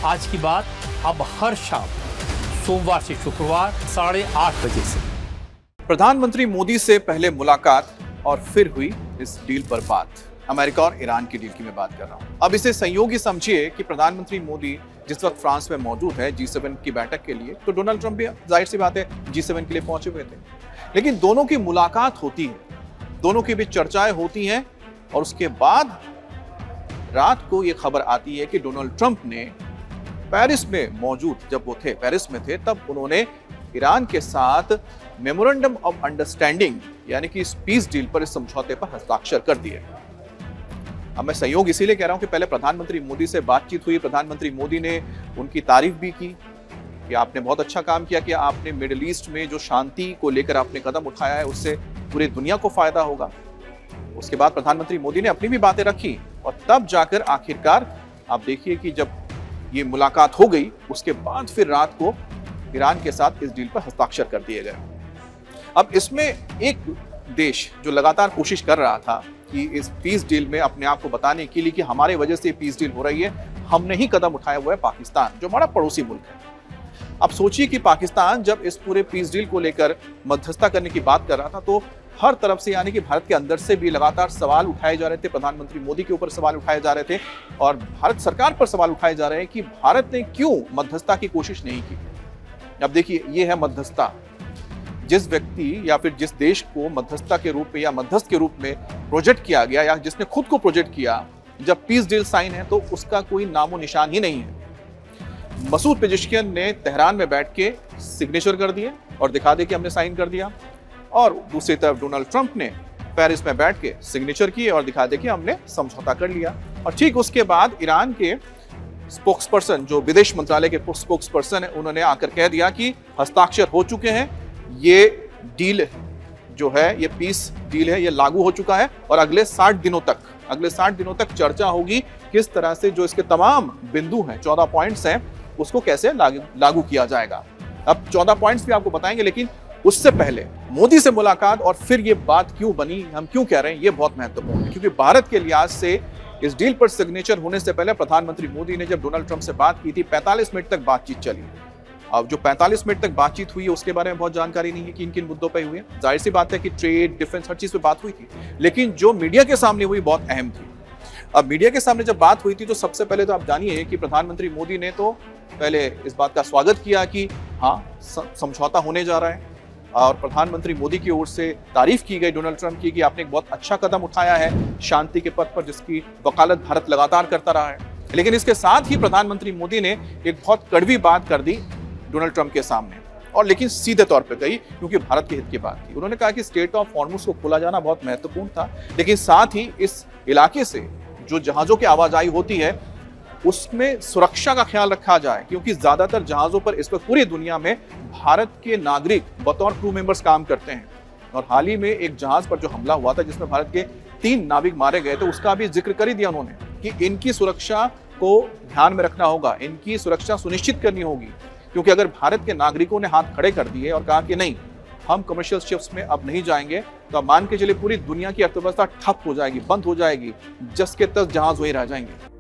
आज की बात अब हर शाम सोमवार से शुक्रवार 8:30 बजे से। प्रधानमंत्री मोदी से पहले मुलाकात और फिर हुई इस डील पर बात। अमेरिका और ईरान की डील की मैं बात कर रहा हूं। अब इसे संयोगी समझिए कि प्रधानमंत्री मोदी जिस वक्त फ्रांस में मौजूद है G7 की बैठक के लिए, तो डोनाल्ड ट्रंप भी जाहिर सी बात है G7 के लिए पहुंचे हुए थे। लेकिन दोनों की मुलाकात होती है, दोनों के बीच चर्चाएं होती हैं और उसके बाद रात को यह खबर आती है कि डोनाल्ड ट्रंप ने पेरिस में मौजूद, जब वो थे पेरिस में थे, तब उन्होंने ईरान के साथ मेमोरेंडम ऑफ अंडरस्टैंडिंग यानी कि इस पीस डील पर, इस समझौते पर हस्ताक्षर कर दिए। अब मैं संयोग इसीलिए कह रहा हूं कि पहले प्रधानमंत्री मोदी से बातचीत हुई, प्रधानमंत्री मोदी ने उनकी तारीफ भी की कि आपने बहुत अच्छा काम किया कि आपने मिडिल ईस्ट में जो शांति को लेकर आपने कदम उठाया है उससे पूरी दुनिया को फायदा होगा। उसके बाद प्रधानमंत्री मोदी ने अपनी भी बातें रखी और तब जाकर आखिरकार आप देखिए कि जब ये मुलाकात हो गई उसके बाद फिर रात को ईरान के साथ इस डील पर हस्ताक्षर कर दिए गए। अब इसमें एक देश जो लगातार कोशिश कर रहा था कि इस पीस डील में अपने आप को बताने के लिए कि हमारे वजह से पीस डील हो रही है, हमने ही कदम उठाया हुआ है पाकिस्तान, जो हमारा पड़ोसी मुल्क है। अब सोचिए कि पाकिस्तान जब इस पूरे पीस डील को लेकर मध्यस्थता करने की बात कर रहा था तो हर तरफ से यानी कि भारत के अंदर से भी लगातार सवाल उठाए जा रहे थे, प्रधानमंत्री मोदी के ऊपर सवाल उठाए जा रहे थे और भारत सरकार पर सवाल उठाए जा रहे हैं कि भारत ने क्यों मध्यस्थता की कोशिश नहीं की। अब देखिए, ये है मध्यस्थता। जिस व्यक्ति या फिर जिस देश को मध्यस्थता के रूप में या मध्यस्थ के रूप में प्रोजेक्ट किया गया या जिसने खुद को प्रोजेक्ट किया, जब पीस डील साइन है तो उसका कोई नामो निशान ही नहीं है। मसूद पेजेश्कियन ने तेहरान में बैठ के सिग्नेचर कर दिए और दिखा दे कि हमने साइन कर दिया, और दूसरी तरफ डोनाल्ड ट्रंप ने पेरिस में बैठ के सिग्नेचर किए और दिखा दे कि हमने समझौता कर लिया। और ठीक उसके बाद ईरान के स्पोक्सपर्सन, जो विदेश मंत्रालय के स्पोक्सपर्सन है, उन्होंने आकर कह दिया कि हस्ताक्षर हो चुके हैं, ये डील जो है, ये पीस डील है, ये लागू हो चुका है और अगले 60 दिनों तक चर्चा होगी किस तरह से जो इसके तमाम बिंदु हैं, 14 पॉइंट्स हैं, उसको कैसे लागू किया जाएगा। अब 14 पॉइंट्स भी आपको बताएंगे, लेकिन उससे पहले मोदी से मुलाकात और फिर ये बात क्यों बनी, हम क्यों कह रहे हैं, ये बहुत महत्वपूर्ण है, क्योंकि भारत के लिहाज से इस डील पर सिग्नेचर होने से पहले प्रधानमंत्री मोदी ने जब डोनाल्ड ट्रंप से बात की थी, 45 मिनट तक बातचीत चली। अब जो 45 मिनट तक बातचीत हुई है उसके बारे में बहुत जानकारी नहीं है कि किन मुद्दों पर हुई है। जाहिर सी बात है कि ट्रेड, डिफेंस, हर चीज पे बात हुई थी, लेकिन जो मीडिया के सामने हुई बहुत अहम थी। अब मीडिया के सामने जब बात हुई थी तो सबसे पहले तो आप जानिए कि प्रधानमंत्री मोदी ने तो पहले इस बात का स्वागत किया कि हाँ, समझौता होने जा रहा है, और प्रधानमंत्री मोदी की ओर से तारीफ की गई डोनाल्ड ट्रंप की कि आपने एक बहुत अच्छा कदम उठाया है शांति के पथ पर, जिसकी वकालत भारत लगातार करता रहा है। लेकिन इसके साथ ही प्रधानमंत्री मोदी ने एक बहुत कड़वी बात कर दी डोनाल्ड ट्रंप के सामने, और लेकिन सीधे तौर पे कही, क्योंकि भारत के हित की बात थी। उन्होंने कहा कि स्ट्रेट ऑफ हॉर्मुज़ को खोला जाना बहुत महत्वपूर्ण था, लेकिन साथ ही इस इलाके से जो जहाजों की आवाजाही होती है उसमें सुरक्षा का ख्याल रखा जाए, क्योंकि ज्यादातर जहाजों पर इस वक्त पूरी दुनिया में भारत के नागरिक बतौर क्रू मेंबर्स काम करते हैं। और हाल ही में एक जहाज पर जो हमला हुआ था जिसमें भारत के 3 नाविक मारे गए थे, उसका भी जिक्र कर ही दिया उन्होंने कि इनकी सुरक्षा को ध्यान में रखना होगा, इनकी सुरक्षा सुनिश्चित करनी होगी, क्योंकि अगर भारत के नागरिकों ने हाथ खड़े कर दिए और कहा कि नहीं, हम कमर्शियल शिप्स में अब नहीं जाएंगे, तो अब मान के चलिए पूरी दुनिया की अर्थव्यवस्था ठप हो जाएगी, बंद हो जाएगी, जस के तस जहाज वहीं रह जाएंगे।